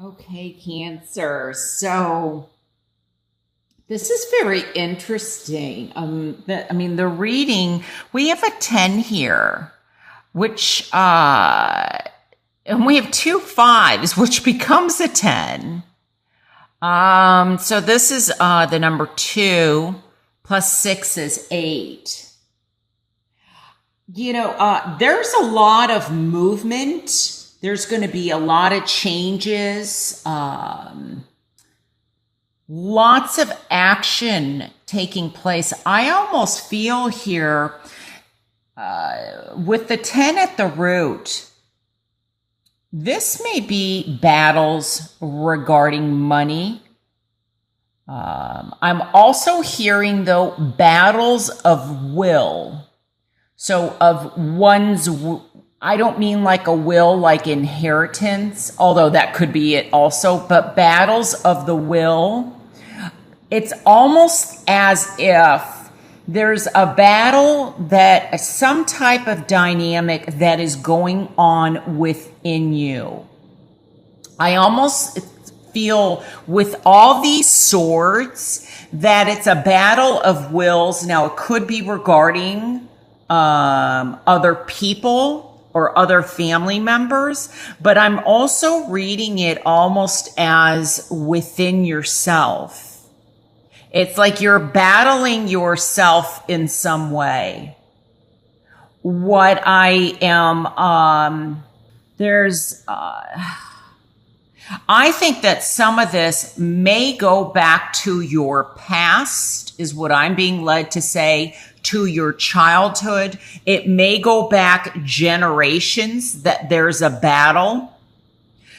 Okay, Cancer. So this is very interesting. The reading, we have a 10 here, which, and we have two fives, which becomes a 10. So this is the number 2 plus 6 is 8. There's a lot of movement. There's going to be a lot of changes, lots of action taking place. I almost feel here with the 10 at the root, this may be battles regarding money. I'm also hearing, though, battles of will. So of one's, I don't mean like a will, like inheritance, although that could be it also, but battles of the will. It's almost as if there's a battle that some type of dynamic that is going on within you. I almost feel with all these swords that it's a battle of wills. Now, it could be regarding other people or other family members, but I'm also reading it almost as within yourself. It's like you're battling yourself in some way. What I am, I think that some of this may go back to your past, is what I'm being led to say, to your childhood. It may go back generations that there's a battle.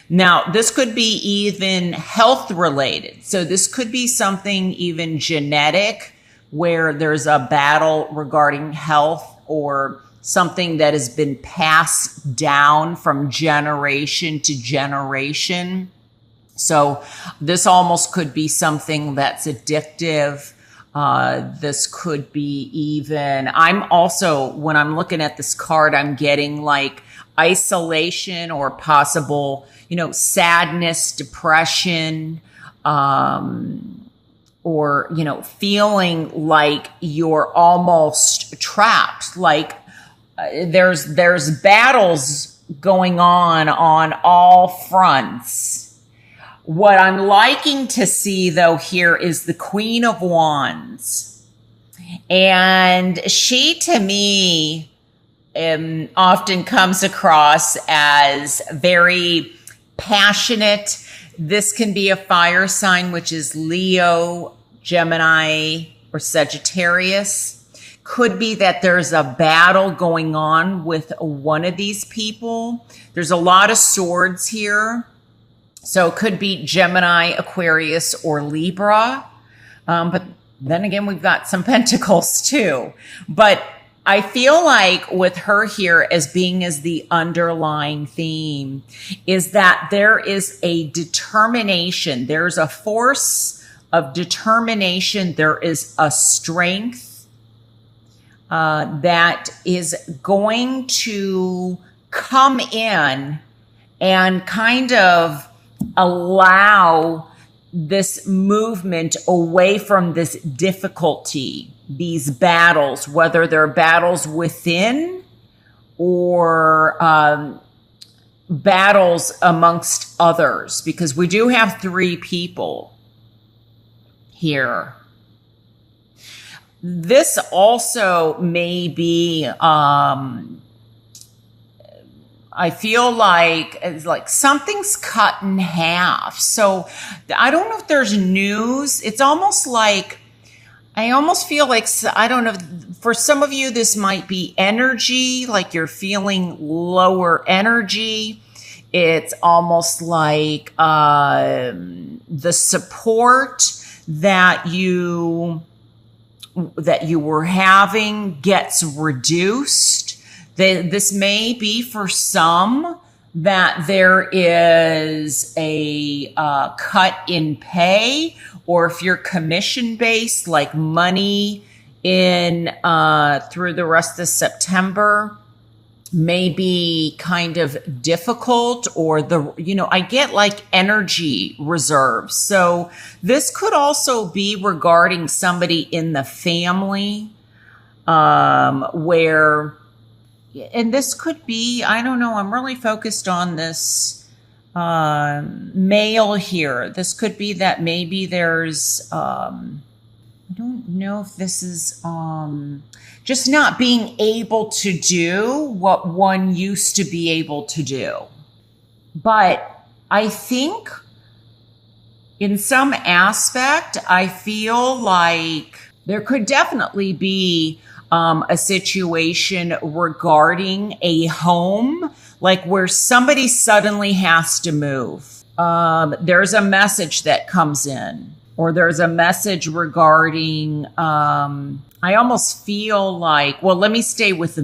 Now, this could be even health related. So this could be something even genetic where there's a battle regarding health, or something that has been passed down from generation to generation. So this almost could be something that's addictive. This could be even, I'm also, when I'm looking at this card, I'm getting like isolation or possible, sadness, depression, or, feeling like you're almost trapped. Like there's battles going on all fronts. What I'm liking to see, though, here is the Queen of Wands. And she, to me, often comes across as very passionate. This can be a fire sign, which is Leo, Gemini, or Sagittarius. Could be that there's a battle going on with one of these people. There's a lot of swords here. So it could be Gemini, Aquarius, or Libra. But then again, we've got some pentacles too. But I feel like with her here as being as the underlying theme is that there is a determination. There's a force of determination. There is a strength that is going to come in and kind of allow this movement away from this difficulty, these battles, whether they're battles within or battles amongst others, because we do have 3 people here. This also may be, I feel like it's like something's cut in half. So I don't know if there's news. It's almost like, I almost feel like, I don't know, for some of you, this might be energy, like you're feeling lower energy. It's almost like the support that you were having gets reduced. This may be for some that there is a cut in pay, or if you're commission based, like money in through the rest of September, may be kind of difficult, or I get like energy reserves. So this could also be regarding somebody in the family, where, and this could be, I don't know, I'm really focused on this male here. This could be that maybe there's, I don't know if this is just not being able to do what one used to be able to do. But I think in some aspect, I feel like there could definitely be a situation regarding a home, like where somebody suddenly has to move. There's a message that comes in, or there's a message regarding, I almost feel like, well, let me stay with the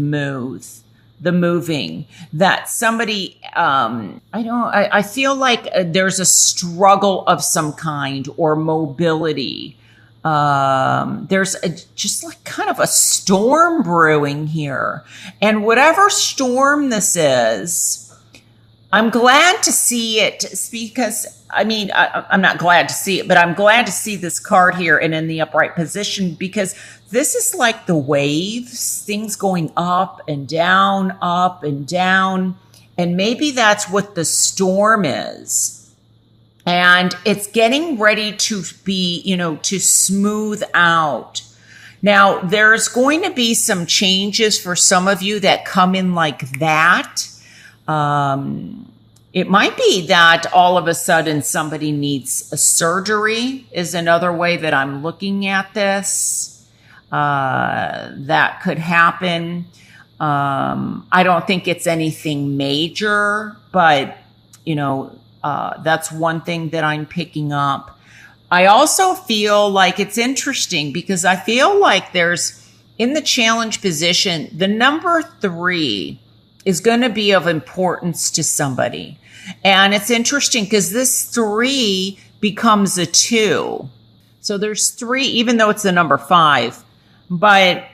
moving, that somebody, I feel like there's a struggle of some kind, or mobility. There's just like kind of a storm brewing here. And whatever storm this is, I'm glad to see it, because I'm not glad to see it, but I'm glad to see this card here and in the upright position, because this is like the waves, things going up and down, and maybe that's what the storm is. And it's getting ready to be, to smooth out. Now, there's going to be some changes for some of you that come in like that. It might be that all of a sudden somebody needs a surgery, is another way that I'm looking at this. That could happen. I don't think it's anything major, but, that's one thing that I'm picking up. I also feel like it's interesting, because I feel like there's, in the challenge position, the number 3 is going to be of importance to somebody. And it's interesting because this 3 becomes a 2. So there's 3, even though it's the number 5. But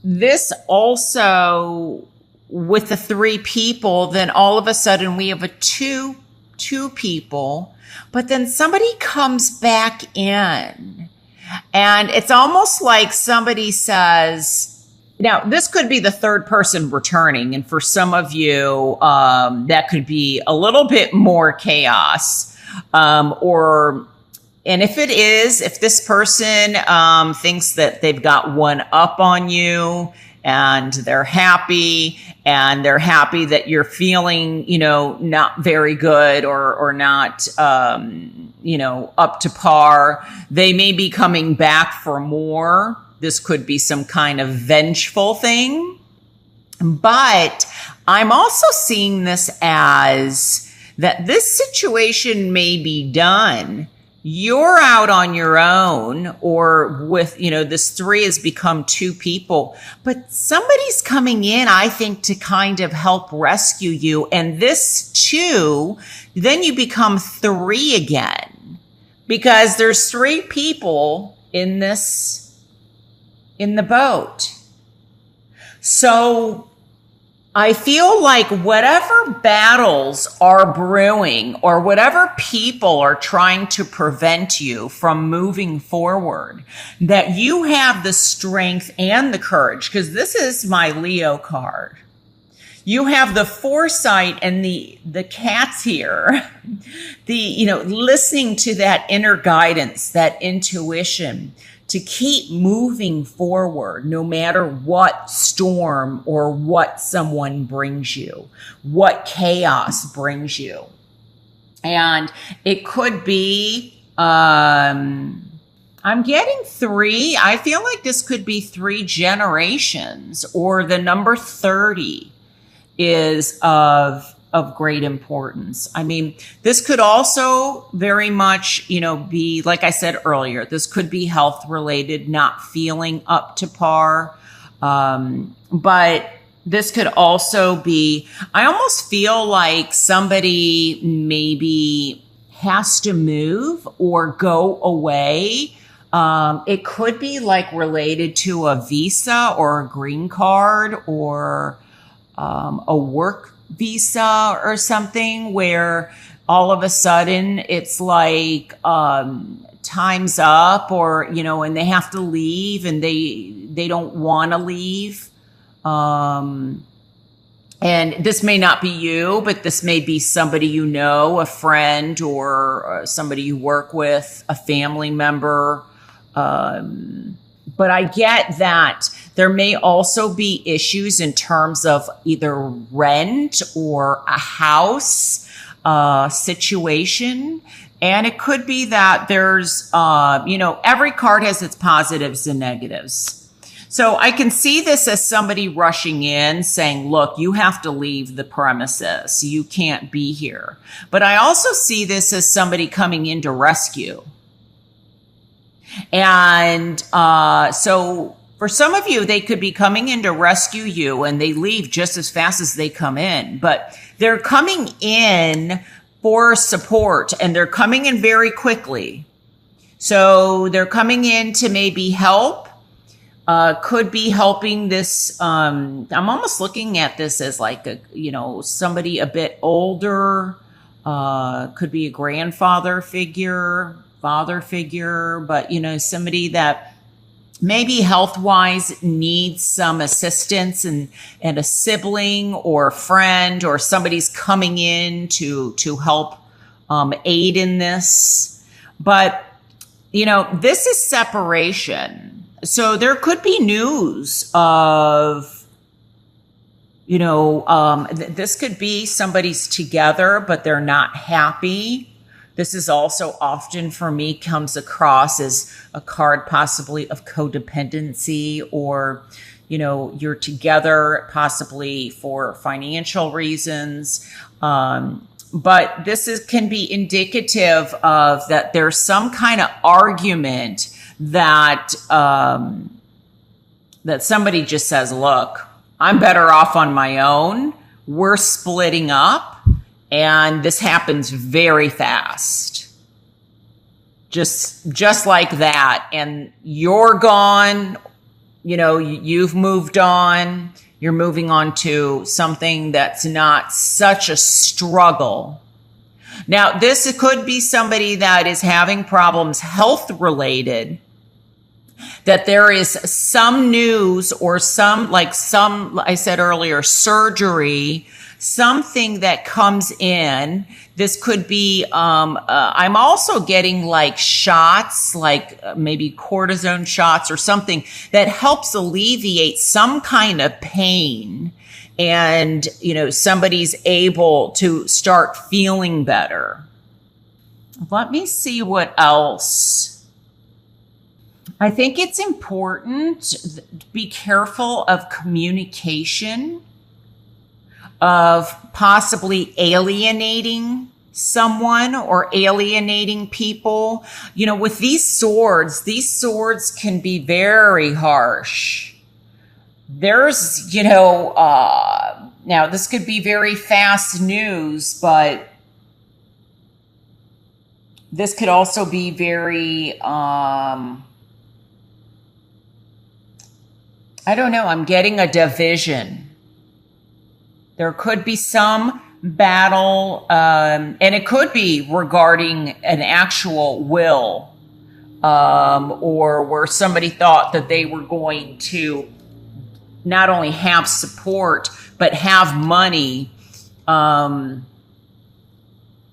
this also, with the 3 people, then all of a sudden we have a two people. But then somebody comes back in. And it's almost like somebody says, now, this could be the third person returning, and for some of you, that could be a little bit more chaos. And if this person thinks that they've got one up on you, and they're happy that you're feeling, not very good, or not, up to par, they may be coming back for more. This could be some kind of vengeful thing. But I'm also seeing this as that this situation may be done. You're out on your own, or with, this 3 has become 2 people, but somebody's coming in, I think, to kind of help rescue you. And this 2, then you become 3 again, because there's 3 people in the boat. So I feel like whatever battles are brewing, or whatever people are trying to prevent you from moving forward, that you have the strength and the courage, because this is my Leo card. You have the foresight and the cats here, listening to that inner guidance, that intuition, to keep moving forward no matter what storm or what someone brings you, what chaos brings you. And it could be, I'm getting 3. I feel like this could be 3 generations, or the number 30 is of great importance. This could also very much, be, like I said earlier, this could be health related, not feeling up to par. But this could also be, I almost feel like somebody maybe has to move or go away. It could be like related to a visa or a green card, or a work visa or something where all of a sudden it's like time's up, or and they have to leave, and they don't want to leave. And this may not be you, but this may be somebody a friend, or somebody you work with, a family member. But I get that there may also be issues in terms of either rent or a house situation. And it could be that there's, every card has its positives and negatives. So I can see this as somebody rushing in saying, look, you have to leave the premises. You can't be here. But I also see this as somebody coming in to rescue. And so for some of you, they could be coming in to rescue you, and they leave just as fast as they come in. But they're coming in for support, and they're coming in very quickly. So they're coming in to maybe help. Could be helping this. I'm almost looking at this as like somebody a bit older. Could be a grandfather figure, father figure, but somebody that maybe health-wise needs some assistance, and a sibling or a friend or somebody's coming in to help aid in this. But this is separation. So there could be news of, this could be somebody's together, but they're not happy. This is also often for me comes across as a card possibly of codependency, or, you're together possibly for financial reasons. But this can be indicative of that there's some kind of argument that that somebody just says, look, I'm better off on my own. We're splitting up, and this happens very fast. Just like that. And you're gone, you've moved on. You're moving on to something that's not such a struggle. Now, this could be somebody that is having problems health related, that there is some news or I said earlier, surgery, something that comes in. This could be, I'm also getting like shots, like maybe cortisone shots or something that helps alleviate some kind of pain. And, somebody's able to start feeling better. Let me see what else. I think it's important to be careful of communication, of possibly alienating someone or alienating people. With these swords can be very harsh. There's, now this could be very fast news, but this could also be very, I don't know, I'm getting a division. There could be some battle, and it could be regarding an actual will, or where somebody thought that they were going to not only have support, but have money. And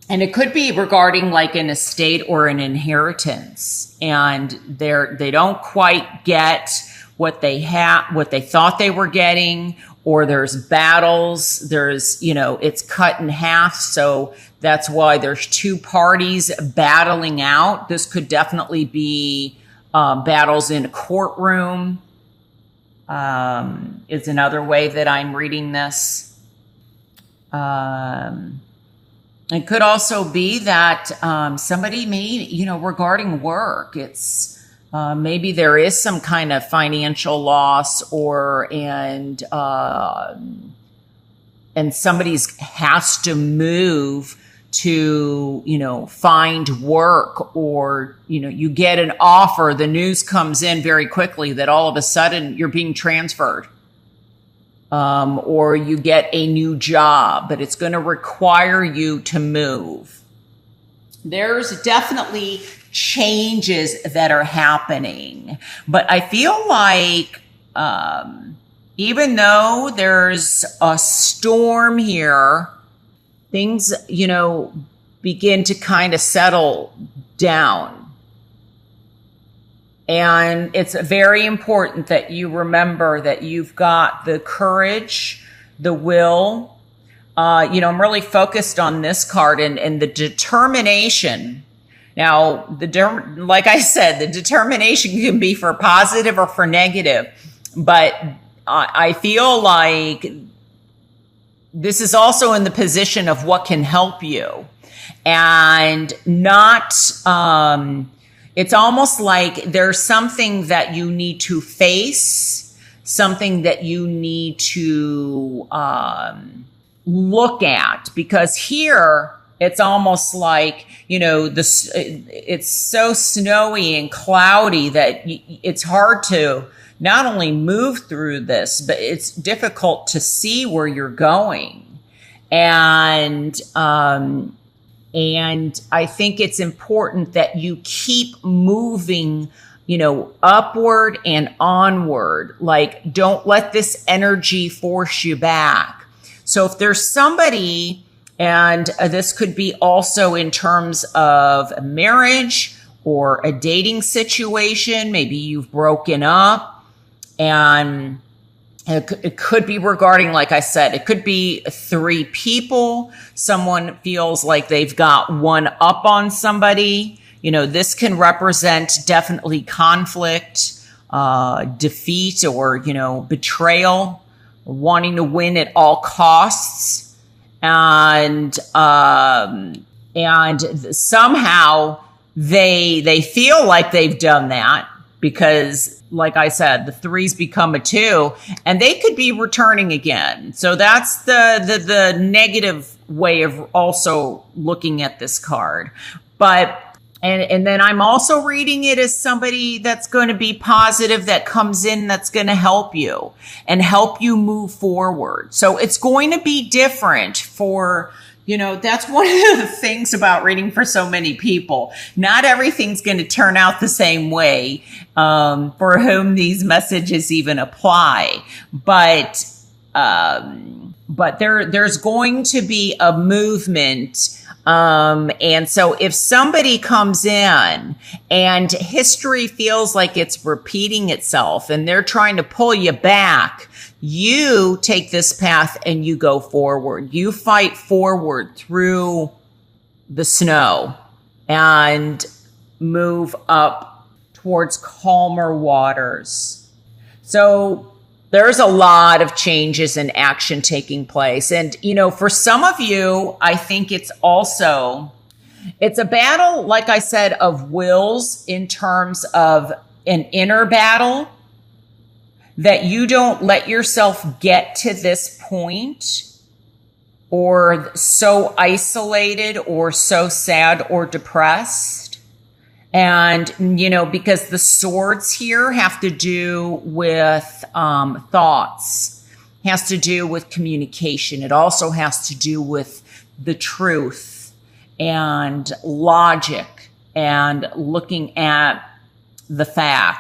it could be regarding like an estate or an inheritance, and they don't quite get what they thought they were getting, or there's battles, it's cut in half. So that's why there's two parties battling out. This could definitely be battles in a courtroom. Is another way that I'm reading this. It could also be that somebody may, regarding work, it's maybe there is some kind of financial loss, and somebody's has to move to, find work, or, you get an offer, the news comes in very quickly that all of a sudden you're being transferred. or you get a new job, but it's going to require you to move. There's definitely changes that are happening, but I feel like even though there's a storm here, things, begin to kind of settle down. And it's very important that you remember that you've got the courage, the will. I'm really focused on this card and the determination. Now, like I said, the determination can be for positive or for negative, but I feel like this is also in the position of what can help you, and not, it's almost like there's something that you need to face, something that you need to look at, because here it's almost like, it's so snowy and cloudy that it's hard to not only move through this, but it's difficult to see where you're going. And I think it's important that you keep moving, upward and onward. Like, don't let this energy force you back. So if there's somebody, and this could be also in terms of a marriage or a dating situation, maybe you've broken up, and it could be regarding, like I said, it could be 3 people. Someone feels like they've got one up on somebody. This can represent definitely conflict, defeat, or, betrayal, wanting to win at all costs. And somehow they feel like they've done that, because, like I said, the 3's become a 2, and they could be returning again. So that's the negative way of also looking at this card. But, and then I'm also reading it as somebody that's going to be positive, that comes in, that's going to help you and help you move forward. So it's going to be different for, that's one of the things about reading for so many people. Not everything's going to turn out the same way for whom these messages even apply. But there's going to be a movement. And so if somebody comes in and history feels like it's repeating itself and they're trying to pull you back, you take this path and you go forward. You fight forward through the snow and move up towards calmer waters. So there's a lot of changes and action taking place. And, for some of you, I think it's a battle, like I said, of wills, in terms of an inner battle, that you don't let yourself get to this point, or so isolated or so sad or depressed. And, because the swords here have to do with thoughts, has to do with communication. It also has to do with the truth and logic and looking at the facts.